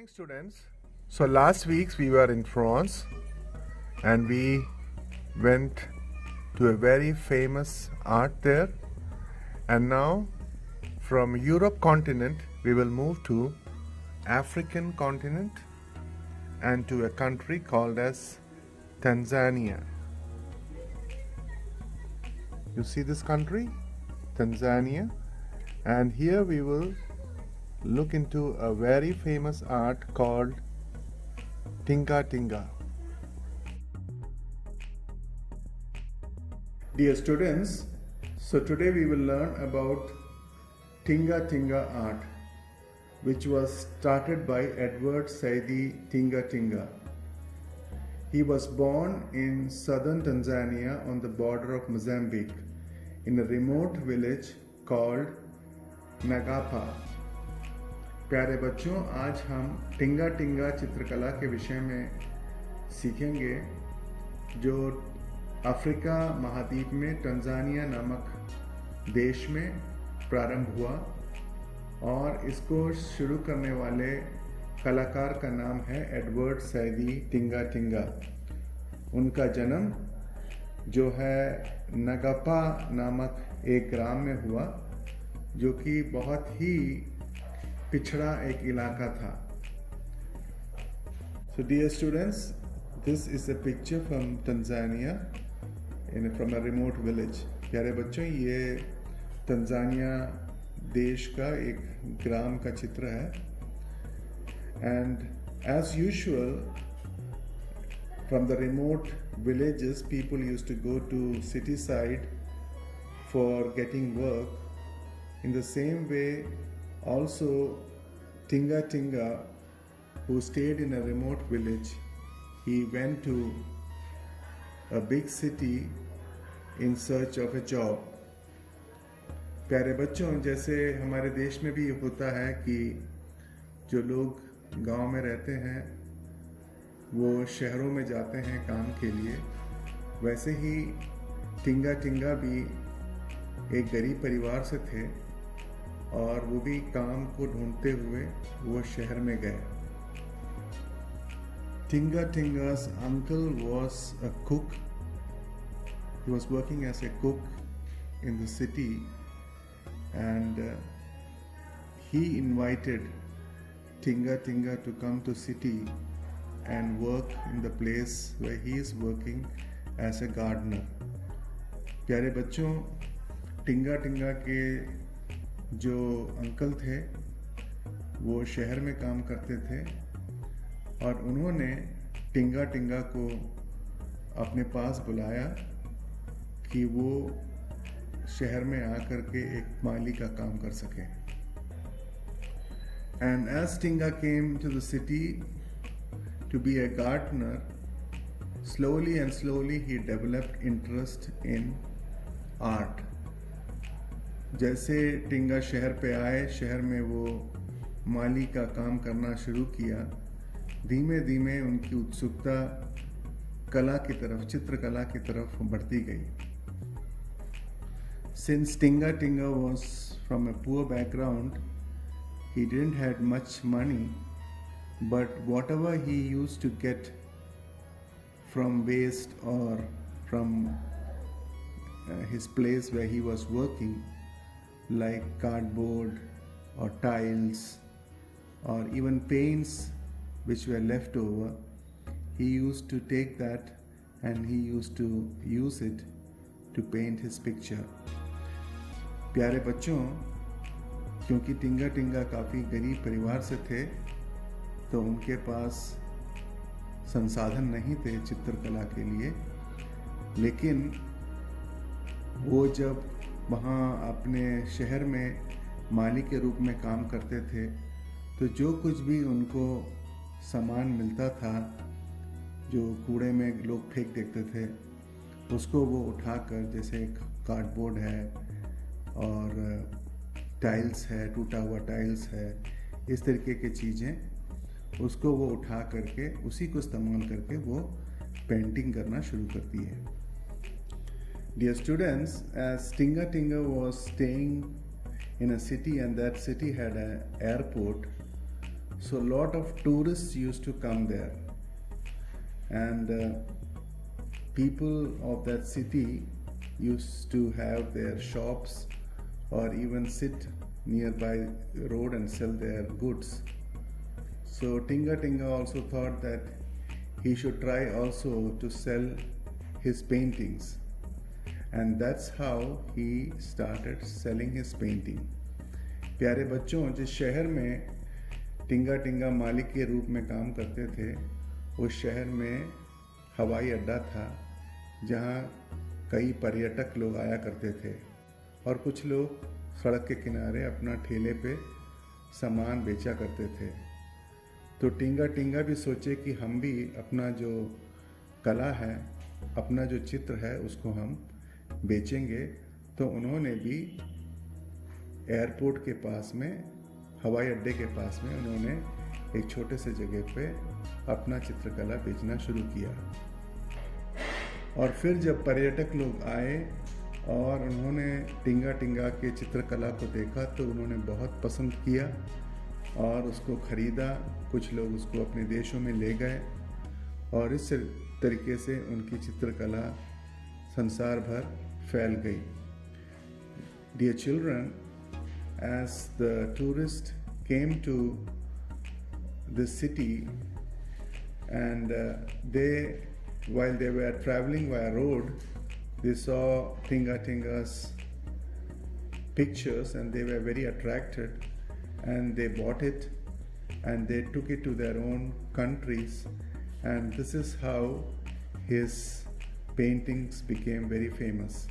morning, students. So last week we were in France and we went to a very famous art there. And now from Europe continent we will move to African continent and to a country called as Tanzania. You see this country? Tanzania. And here we will look into a very famous art called Tinga Tinga. Dear students, so today we will learn about Tinga Tinga art, which was started by Edward Saidi Tinga Tinga. He was born in southern Tanzania on the border of Mozambique in a remote village called Nagapa. प्यारे बच्चों, आज हम टिंगा टिंगा चित्रकला के विषय में सीखेंगे जो अफ्रीका महाद्वीप में तंजानिया नामक देश में प्रारंभ हुआ और इसको शुरू करने वाले कलाकार का नाम है एडवर्ड सैदी टिंगा टिंगा। उनका जन्म जो है नगापा नामक एक ग्राम में हुआ जो कि बहुत ही पिछड़ा एक इलाका था। So dear students, this is a picture from Tanzania from a remote village. प्यारे बच्चों, ये तंजानिया देश का एक ग्राम का चित्र है। And as usual, from the remote villages, people used to go to city side for getting work. In the same way, also Tinga Tinga, who stayed in a remote village, he went to a big city in search of a job. प्यारे बच्चों, जैसे हमारे देश में भी होता है कि जो लोग गांव में रहते हैं वो शहरों में जाते हैं काम के लिए, वैसे ही टिंगा टिंगा भी एक गरीब परिवार से थे और वो भी काम को ढूंढते हुए वो शहर में गए। Tinga Tinga's uncle was a cook. He was working as a cook in the city and he invited Tinga Tinga to come to city and work in the place where he is working as a gardener. प्यारे बच्चों, टिंगा टिंगा के जो uncle थे वो शहर में काम करते थे और उन्होंने टिंगा टिंगा को अपने पास बुलाया कि वो शहर में आकर के एक माली का काम कर सके। And as Tinga came to the city to be a gardener, slowly and slowly he developed interest in art. जैसे टिंगा शहर पे आए, शहर में वो माली का काम करना शुरू किया, धीमे धीमे उनकी उत्सुकता कला की तरफ, चित्रकला की तरफ बढ़ती गई। Since Tinga Tinga was from a poor background, he didn't had much money, but whatever he used to get from waste or from his place where he was working, like cardboard or tiles or even paints which were left over, he used to take that and he used to use it to paint his picture. प्यारे बच्चों, क्योंकि टिंगा टिंगा काफ़ी गरीब परिवार से थे तो उनके पास संसाधन नहीं थे चित्रकला के लिए, लेकिन वो जब वहाँ अपने शहर में माली के रूप में काम करते थे तो जो कुछ भी उनको सामान मिलता था, जो कूड़े में लोग फेंक देते थे, उसको वो उठाकर, जैसे कार्डबोर्ड है और टाइल्स है, टूटा हुआ टाइल्स है, इस तरीके की चीज़ें, उसको वो उठा करके उसी को इस्तेमाल करके वो पेंटिंग करना शुरू करती है। Dear students, as Tinga Tinga was staying in a city and that city had an airport, So lot of tourists used to come there, and people of that city used to have their shops or even sit nearby road and sell their goods. So Tinga Tinga also thought that he should try also to sell his paintings, and that's how he started selling his painting. प्यारे बच्चों, जिस शहर में टिंगा टिंगा मालिक के रूप में काम करते थे, उस शहर में हवाई अड्डा था जहाँ कई पर्यटक लोग आया करते थे और कुछ लोग सड़क के किनारे अपना ठेले पे सामान बेचा करते थे। तो टिंगा टिंगा भी सोचे कि हम भी अपना जो कला है, अपना जो चित्र है, उसको हम बेचेंगे। तो उन्होंने भी एयरपोर्ट के पास में, हवाई अड्डे के पास में, उन्होंने एक छोटे से जगह पे अपना चित्रकला बेचना शुरू किया। और फिर जब पर्यटक लोग आए और उन्होंने टिंगा टिंगा के चित्रकला को देखा तो उन्होंने बहुत पसंद किया और उसको ख़रीदा। कुछ लोग उसको अपने देशों में ले गए और इस तरीके से उनकी चित्रकला संसार भर फैल गई। Dear children, as the tourists came to the city and while they were traveling via road, they saw Tinga Tinga's pictures and they were very attracted, and they bought it and they took it to their own countries, and this is how his paintings became very famous.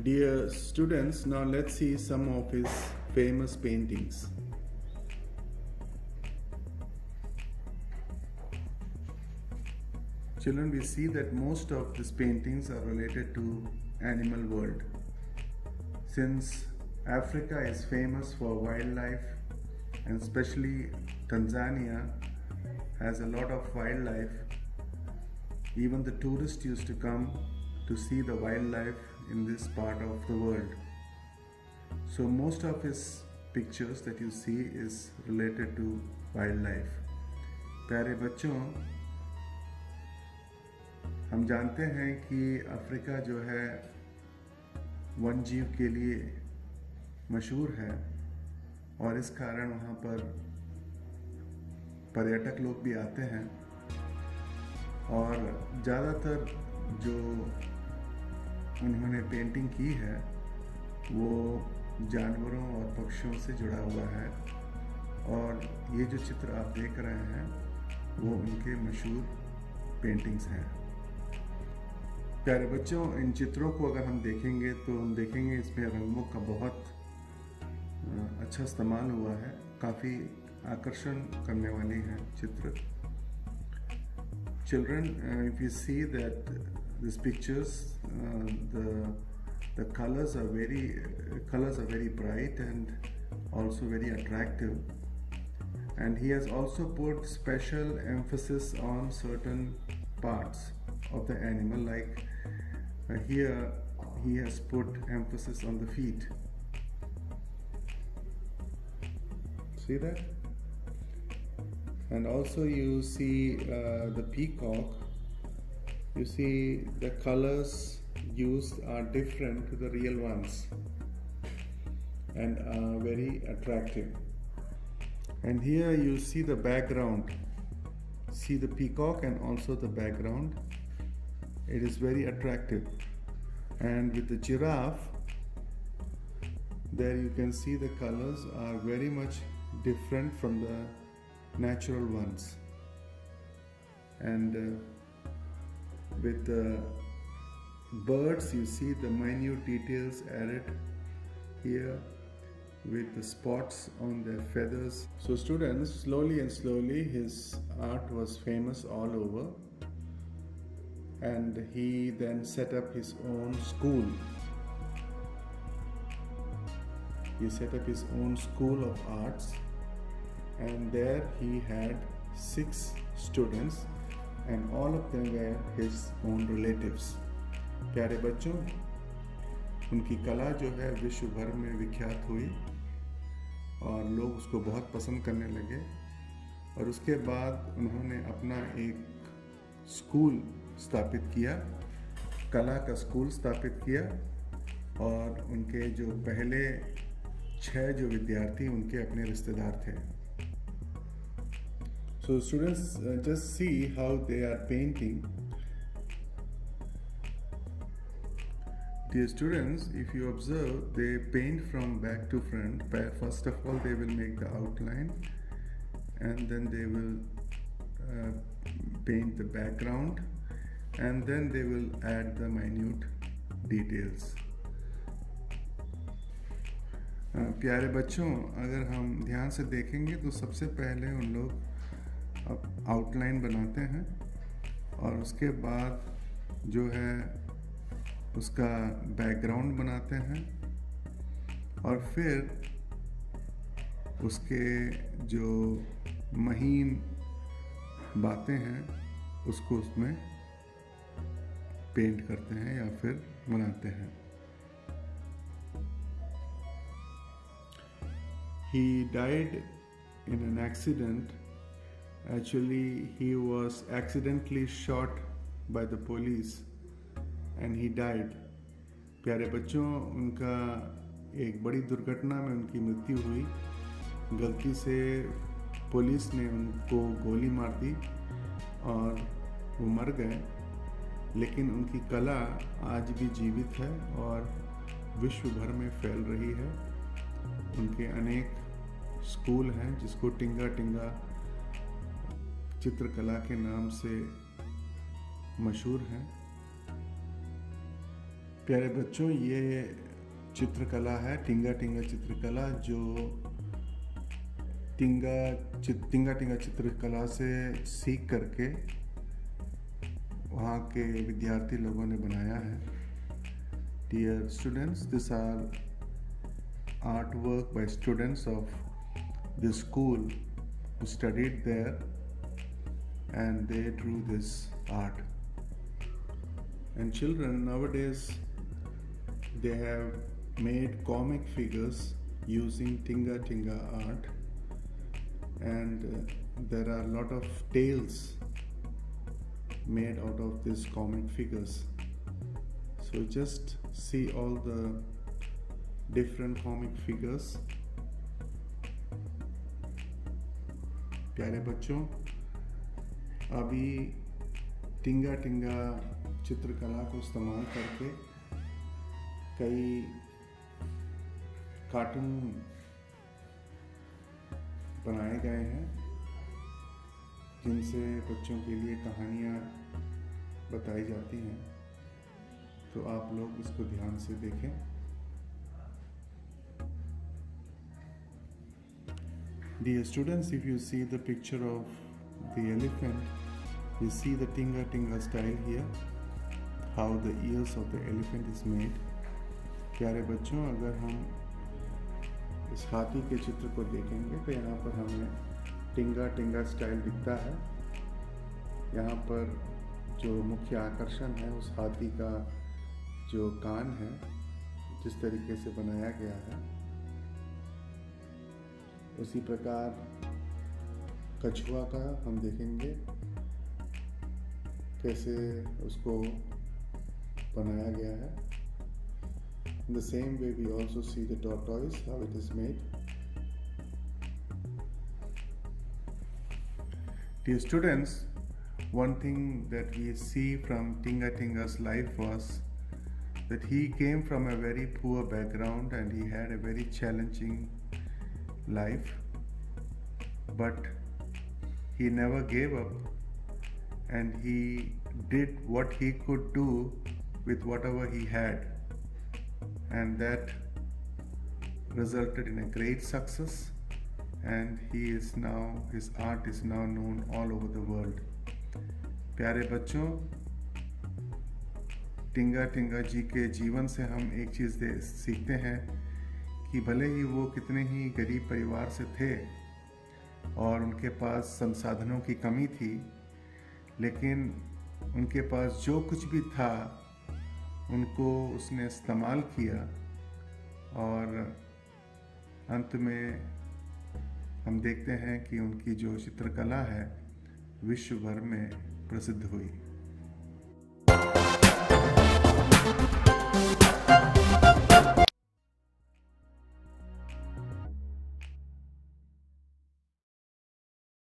Dear students, now let's see some of his famous paintings. Children, we see that most of these paintings are related to animal world. Since Africa is famous for wildlife, and especially Tanzania has a lot of wildlife, even the tourists used to come to see the wildlife in this part of the world. So most of his pictures that you see is related to wildlife. प्यारे बच्चों, हम जानते हैं कि Africa जो है one जीव के लिए मशहूर है और इस कारण वहाँ पर पर्यटक लोग भी आते हैं और ज़्यादातर जो उन्होंने पेंटिंग की है वो जानवरों और पक्षियों से जुड़ा हुआ है, और ये जो चित्र आप देख रहे हैं वो उनके मशहूर पेंटिंग्स हैं। प्यारे बच्चों, इन चित्रों को अगर हम देखेंगे तो हम देखेंगे इसमें रंगों का बहुत अच्छा इस्तेमाल हुआ है, काफ़ी आकर्षण करने वाली हैं चित्र। Children, if you see that these pictures, the colors are very bright and also very attractive, and he has also put special emphasis on certain parts of the animal, like here he has put emphasis on the feet. See that? And also you see the peacock. You see the colors used are different to the real ones and are very attractive. And here you see the background. See the peacock and also the background. It is very attractive. And with the giraffe, there you can see the colors are very much different from the natural ones. And with the birds, you see the minute details added here with the spots on their feathers. So students, slowly and slowly his art was famous all over, and he then set up his own school. He set up his own school of arts, and there he had 6 students, and all of them were his own relatives. प्यारे बच्चों, उनकी कला जो है विश्व भर में विख्यात हुई और लोग उसको बहुत पसंद करने लगे। और उसके बाद उन्होंने अपना एक स्कूल स्थापित किया, कला का स्कूल स्थापित किया, और उनके जो पहले 6 जो विद्यार्थी उनके अपने रिश्तेदार थे। So students, just see how they are painting. Dear students, if you observe, they paint from back to front. First of all, they will make the outline, and then they will paint the background, and then they will add the minute details. प्यारे बच्चों, अगर हम ध्यान से देखेंगे तो सबसे पहले उन लोग आउटलाइन बनाते हैं, और उसके बाद जो है उसका बैकग्राउंड बनाते हैं, और फिर उसके जो महीन बातें हैं उसको उसमें पेंट करते हैं या फिर बनाते हैं। He died in an accident. Actually, he was accidentally shot by the police and he died. प्यारे बच्चों, उनका एक बड़ी दुर्घटना में उनकी मृत्यु हुई। गलती से पुलिस ने उनको गोली मार दी और वो मर गए, लेकिन उनकी कला आज भी जीवित है और विश्व भर में फैल रही है। उनके अनेक स्कूल हैं जिसको टिंगा टिंगा चित्रकला के नाम से मशहूर हैं। प्यारे बच्चों, ये चित्रकला है टिंगा टिंगा चित्रकला, जो टिंगा टिंगा चित्रकला से सीख करके वहाँ के विद्यार्थी लोगों ने बनाया है। Dear students, these are artwork by students of the school who studied there, and they drew this art. And children nowadays, they have made comic figures using Tinga Tinga art, and there are a lot of tales made out of these comic figures. So just see all the different comic figures. प्यारे बच्चों, अभी टिंगा टिंगा चित्रकला को इस्तेमाल करके कई cartoon बनाए गए हैं, जिनसे बच्चों के लिए कहानियाँ बताई जाती हैं। तो आप लोग इसको ध्यान से देखें। Dear students, if you see the picture of the elephant, you see the Tinga Tinga style here, how the ears of the elephant is made. प्यारे बच्चों, अगर हम इस हाथी के चित्र को देखेंगे तो यहाँ पर हमें टिंगा टिंगा स्टाइल दिखता है। यहाँ पर जो मुख्य आकर्षण है उस हाथी का जो कान है, जिस तरीके से बनाया गया है, उसी प्रकार कछुआ का हम देखेंगे कैसे उसको बनाया गया है। In the same way, we also see the tortoise, how it is made. Dear students, one thing that we see from Tinga Tinga's life was that he came from a very poor background and he had a very challenging life, but he never gave up and he did what he could do with whatever he had, and that resulted in a great success, and his art is now known all over the world. प्यारे बच्चों, टिंगा टिंगा जी के जीवन से हम एक चीज़ सीखते हैं कि भले ही वो कितने ही गरीब परिवार से थे और उनके पास संसाधनों की कमी थी, लेकिन उनके पास जो कुछ भी था उनको उसने इस्तेमाल किया और अंत में हम देखते हैं कि उनकी जो चित्रकला है विश्व भर में प्रसिद्ध हुई।